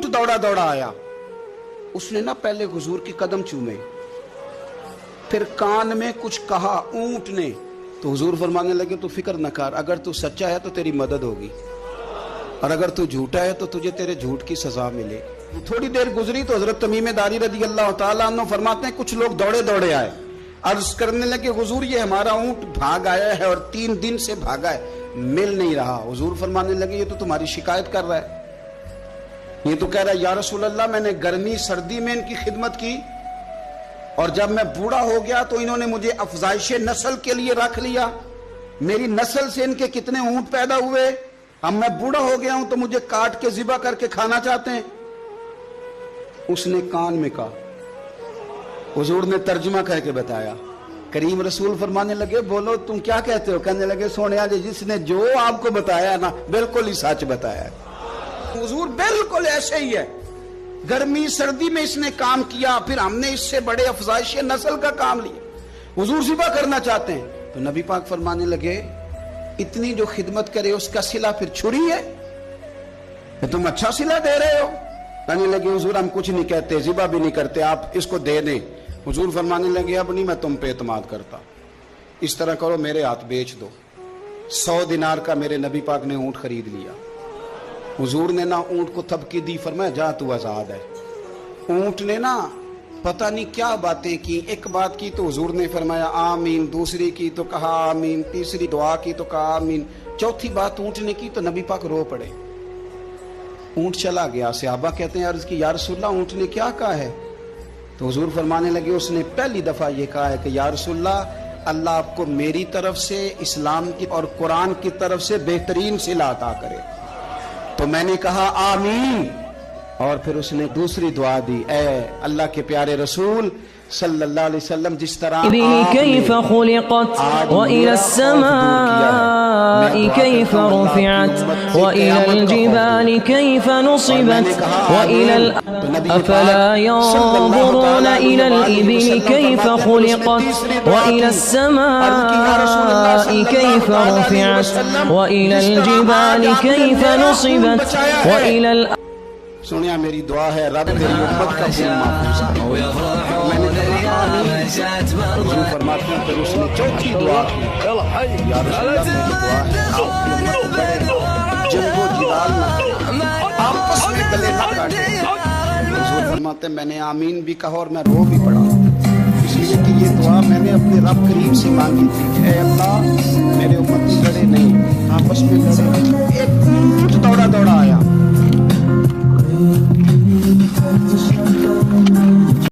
ऊंट दौड़ा दौड़ा आया, उसने ना पहले हुजूर के कदम चूमे, फिर कान में कुछ कहा ऊंट ने, तो हुजूर फरमाने लगे तू फिक्र न कर, अगर तू सच्चा है तो तेरी मदद होगी, और अगर तू झूठा है तो तुझे तेरे झूठ की सजा मिले। थोड़ी देर गुजरी तो हजरत तमीम दारी रदी अल्लाह ताला अन्हु फरमाते हैं कुछ लोग दौड़े दौड़े आए, अर्ज करने लगे हुजूर ये हमारा ऊंट भाग आया है और 3 दिन से भागा है, मिल नहीं रहा। हुजूर फरमाने लगे ये तो तुम्हारी शिकायत कर रहा है, ये तो कह रहा है या रसूल अल्लाह मैंने गर्मी सर्दी में इनकी खिदमत की और जब मैं बूढ़ा हो गया तो इन्होंने मुझे अफजाइश नस्ल के लिए रख लिया, मेरी नस्ल से इनके कितने ऊंट पैदा हुए, अब मैं बूढ़ा हो गया हूं तो मुझे काट के ज़िबा करके खाना चाहते हैं। उसने कान में कहा, हुजूर ने तर्जुमा करके बताया, करीम रसूल फरमाने लगे बोलो तुम क्या कहते हो? कहने लगे सोनिया जी जिसने जो आपको बताया ना बिल्कुल ही सच बताया। हुजूर बिल्कुल ऐसे ही है, गर्मी सर्दी में इसने काम किया, फिर हमने इससे बड़े अफजाइश नस्ल का काम लिया, हुजूर ज़िबा करना चाहते हैं। तो नबी पाक फरमाने लगे इतनी जो खिदमत करे उसका सिला फिर छुरी है, तो तुम अच्छा सिला दे रहे हो। कहने लगे हुजूर हम कुछ नहीं कहते, ज़िबा भी नहीं करते, आप इसको दे दें। हुजूर फरमाने लगे अब नहीं मैं तुम पे एतमाद करता, इस तरह करो मेरे हाथ बेच दो। 100 दिनार का मेरे नबी पाक ने ऊंट खरीद लिया। हुजूर ने ना ऊंट को थपकी दी, फरमाया जा तू आजाद है। ऊंट ने ना पता नहीं क्या बातें की, एक बात की तो हुजूर ने फरमाया आमीन, दूसरी की तो कहा आमीन, तीसरी दुआ की तो कहा आमीन, चौथी बात ऊंट ने की तो नबी पाक रो पड़े। ऊंट चला गया। सहाबा कहते हैं अर्ज की या रसूलल्लाह ऊंट ने क्या कहा है? तो हुजूर फरमाने लगे उसने पहली दफा ये कहा है कि या रसूलल्लाह अल्लाह आपको मेरी तरफ से इस्लाम की और कुरान की तरफ से बेहतरीन सिला अता करे। तो मैंने कहा आमीन, और फिर उसने दूसरी दुआ दी, ऐ अल्लाह के प्यारे रसूल सल्लल्लाहु अलैहि वसल्लम जिस तरह कैफ खुलिक़त व इला अस्समाइ कैफ रुफ़िअत व इला अल-जिबालि कैफ नुसिबत व इला अफला यंज़ुरून इला अल-इबिलि कैफ खुलिक़त व इला अस्समाइ कैफ रुफ़िअत व इला अल-जिबालि कैफ नुसिबत व इला। सुनिया मेरी दुआ है रब तेरी उम्मत का गुनाह फरमाते हैं। फिर उसने चौथी दुआ की, या रसूलल्लाह मेरी दुआ है जंगो जिलाल ना आपस में गले ना काटे। हुजूर फरमाते मैंने आमीन भी कहा और मैं रो भी पड़ा, इसलिए कि ये दुआ मैंने अपने रब करीम से मांगी थी, ऐ अल्लाह मेरे उम्मती लड़े नहीं, आपस में लड़े। एक ऊंट दौड़ा दौड़ा आया,